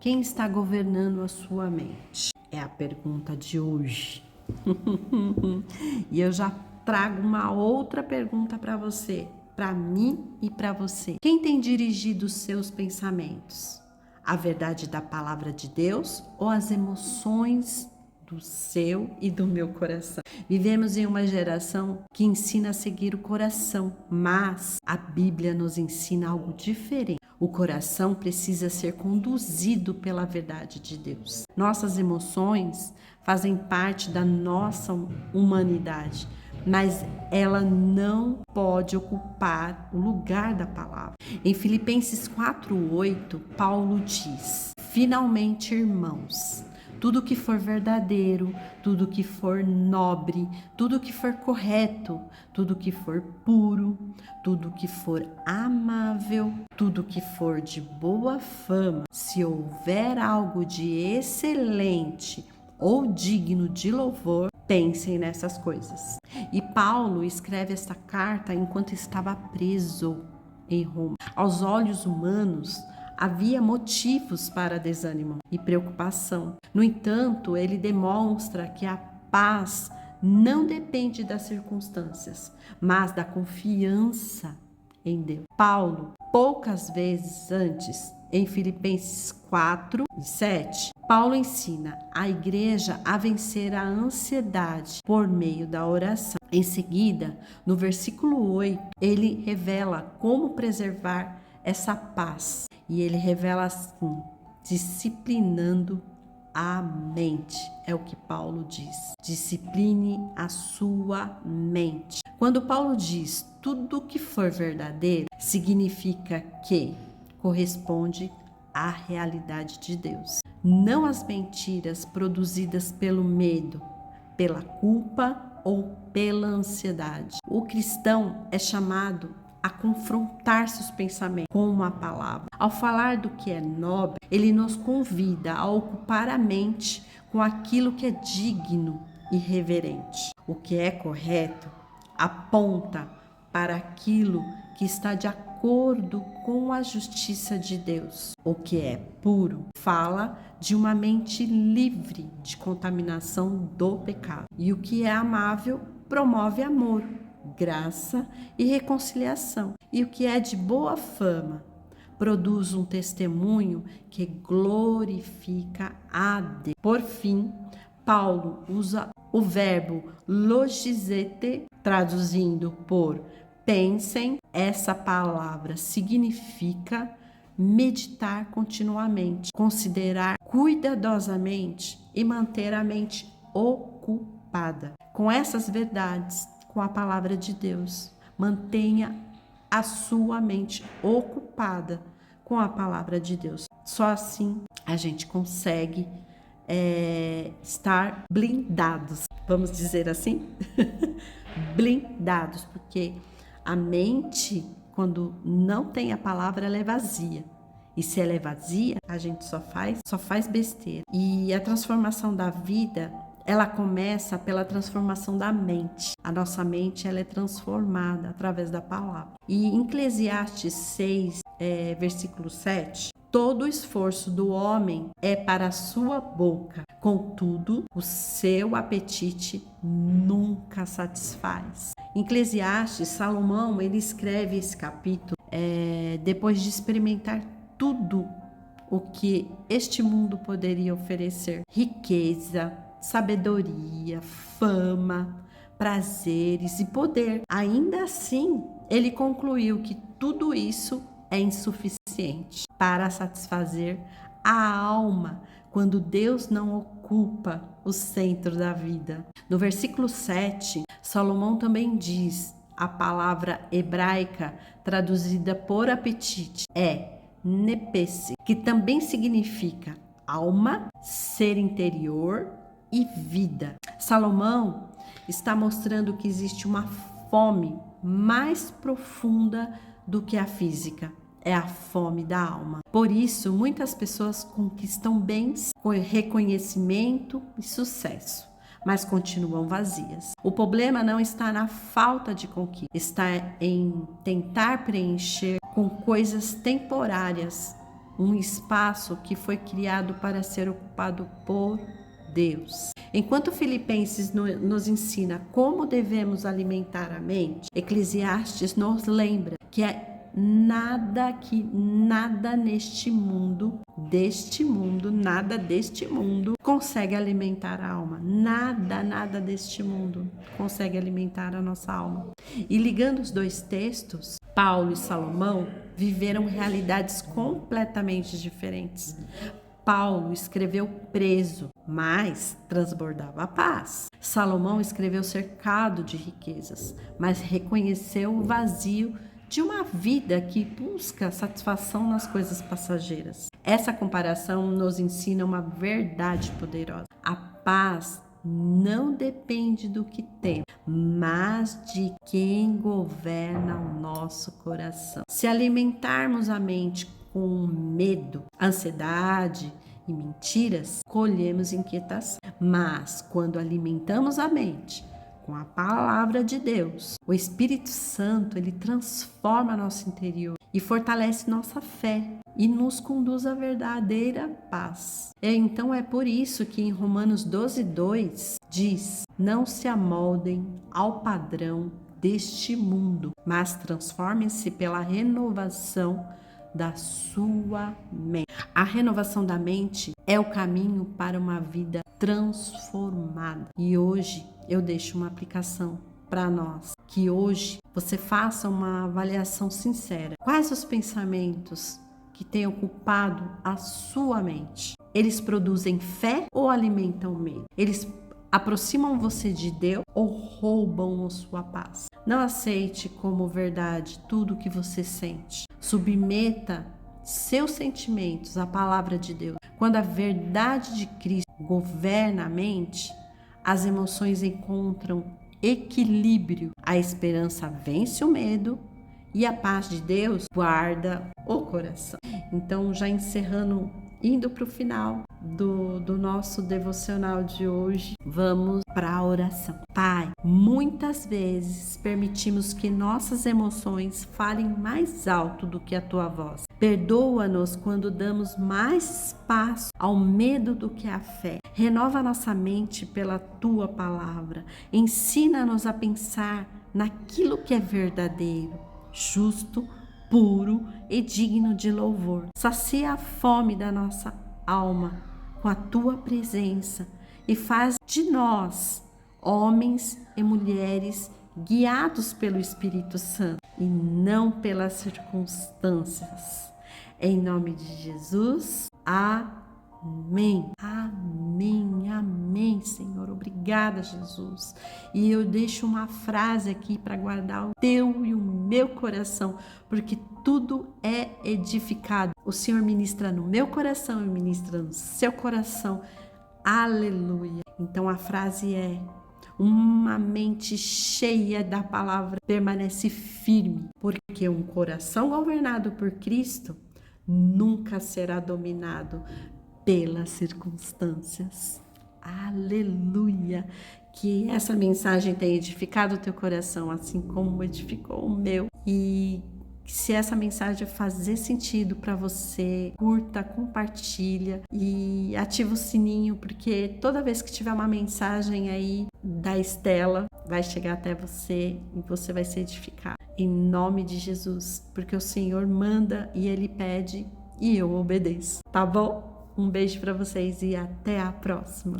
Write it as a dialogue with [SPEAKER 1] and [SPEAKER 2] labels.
[SPEAKER 1] Quem está governando a sua mente? É a pergunta de hoje. E eu já trago uma outra pergunta para você, para mim e para você. Quem tem dirigido os seus pensamentos? A verdade da palavra de Deus ou as emoções do seu e do meu coração? Vivemos em uma geração que ensina a seguir o coração, mas a Bíblia nos ensina algo diferente. O coração precisa ser conduzido pela verdade de Deus. Nossas emoções fazem parte da nossa humanidade, mas ela não pode ocupar o lugar da palavra. Em Filipenses 4:8, Paulo diz: finalmente, irmãos, tudo que for verdadeiro, tudo que for nobre, tudo que for correto, tudo que for puro, tudo que for amável, tudo que for de boa fama, se houver algo de excelente ou digno de louvor, pensem nessas coisas. E Paulo escreve esta carta enquanto estava preso em Roma. Aos olhos humanos, havia motivos para desânimo e preocupação. No entanto, ele demonstra que a paz não depende das circunstâncias, mas da confiança em Deus. Paulo, poucas vezes antes, em Filipenses 4:7, Paulo ensina a igreja a vencer a ansiedade por meio da oração. Em seguida, no versículo 8, ele revela como preservar essa paz. E ele revela assim: disciplinando a mente. É o que Paulo diz. Discipline a sua mente. Quando Paulo diz tudo que for verdadeiro, significa que corresponde à realidade de Deus. Não as mentiras produzidas pelo medo, pela culpa ou pela ansiedade. O cristão é chamado a confrontar seus pensamentos com uma palavra. Ao falar do que é nobre, ele nos convida a ocupar a mente com aquilo que é digno e reverente. O que é correto aponta para aquilo que está de acordo com a justiça de Deus. O que é puro fala de uma mente livre de contaminação do pecado. E o que é amável promove amor, graça e reconciliação. E o que é de boa fama produz um testemunho que glorifica a Deus. Por fim, Paulo usa o verbo logizete, traduzindo por pensem. Essa palavra significa meditar continuamente, considerar cuidadosamente e manter a mente ocupada com essas verdades, com a palavra de Deus. Mantenha a sua mente ocupada com a palavra de Deus. Só assim a gente consegue estar blindados, vamos dizer assim? Blindados, porque a mente, quando não tem a palavra, ela é vazia. E se ela é vazia, a gente só faz besteira. E a transformação da vida, ela começa pela transformação da mente. A nossa mente, ela é transformada através da palavra. E em Eclesiastes 6, versículo 7, todo o esforço do homem é para a sua boca, contudo, o seu apetite nunca satisfaz. Em Eclesiastes, Salomão, ele escreve esse capítulo depois de experimentar tudo o que este mundo poderia oferecer: riqueza, sabedoria, fama, prazeres e poder. Ainda assim, ele concluiu que tudo isso é insuficiente para satisfazer a alma quando Deus não ocupa o centro da vida. No versículo 7, Salomão também diz: a palavra hebraica traduzida por apetite é nepese, que também significa alma, ser interior e vida. Salomão está mostrando que existe uma fome mais profunda do que a física. É a fome da alma. Por isso, muitas pessoas conquistam bens, reconhecimento e sucesso, mas continuam vazias. O problema não está na falta de conquista, está em tentar preencher com coisas temporárias um espaço que foi criado para ser ocupado por Deus. Enquanto Filipenses nos ensina como devemos alimentar a mente, Eclesiastes nos lembra que nada deste mundo consegue alimentar a alma. Nada deste mundo consegue alimentar a nossa alma. E ligando os dois textos, Paulo e Salomão viveram realidades completamente diferentes. Paulo escreveu preso, mas transbordava a paz. Salomão escreveu cercado de riquezas, mas reconheceu o vazio de uma vida que busca satisfação nas coisas passageiras. Essa comparação nos ensina uma verdade poderosa. A paz não depende do que temos, mas de quem governa o nosso coração. Se alimentarmos a mente com medo, ansiedade e mentiras, colhemos inquietação. Mas quando alimentamos a mente com a palavra de Deus, o Espírito Santo, ele transforma nosso interior e fortalece nossa fé e nos conduz à verdadeira paz. Então é por isso que em Romanos 12:2 diz: não se amoldem ao padrão deste mundo, mas transformem-se pela renovação da sua mente. A renovação da mente é o caminho para uma vida transformada. E hoje eu deixo uma aplicação para nós, que hoje você faça uma avaliação sincera. Quais os pensamentos que têm ocupado a sua mente? Eles produzem fé ou alimentam medo? Eles aproximam você de Deus ou roubam a sua paz? Não aceite como verdade tudo o que você sente. Submeta seus sentimentos à palavra de Deus. Quando a verdade de Cristo governa a mente, as emoções encontram equilíbrio. A esperança vence o medo e a paz de Deus guarda o coração. Então, já encerrando, indo para o final do nosso devocional de hoje, vamos para a oração. Pai, muitas vezes permitimos que nossas emoções falem mais alto do que a tua voz. Perdoa-nos quando damos mais espaço ao medo do que à fé. Renova nossa mente pela tua palavra. Ensina-nos a pensar naquilo que é verdadeiro, justo, puro e digno de louvor. Sacia a fome da nossa alma com a tua presença e faz de nós homens e mulheres guiados pelo Espírito Santo e não pelas circunstâncias. Em nome de Jesus, amém. Amém, amém, Senhor. Obrigada, Jesus. E eu deixo uma frase aqui para guardar o teu e o meu coração, porque tudo é edificado. O Senhor ministra no meu coração e ministra no seu coração. Aleluia. Então a frase é: uma mente cheia da palavra permanece firme, porque um coração governado por Cristo nunca será dominado pelas circunstâncias. Aleluia! Que essa mensagem tenha edificado o teu coração, assim como edificou o meu. E se essa mensagem fazer sentido para você, curta, compartilha e ativa o sininho, porque toda vez que tiver uma mensagem aí da Estela, vai chegar até você e você vai ser edificado. Em nome de Jesus, porque o Senhor manda e Ele pede e eu obedeço, tá bom? Um beijo para vocês e até a próxima.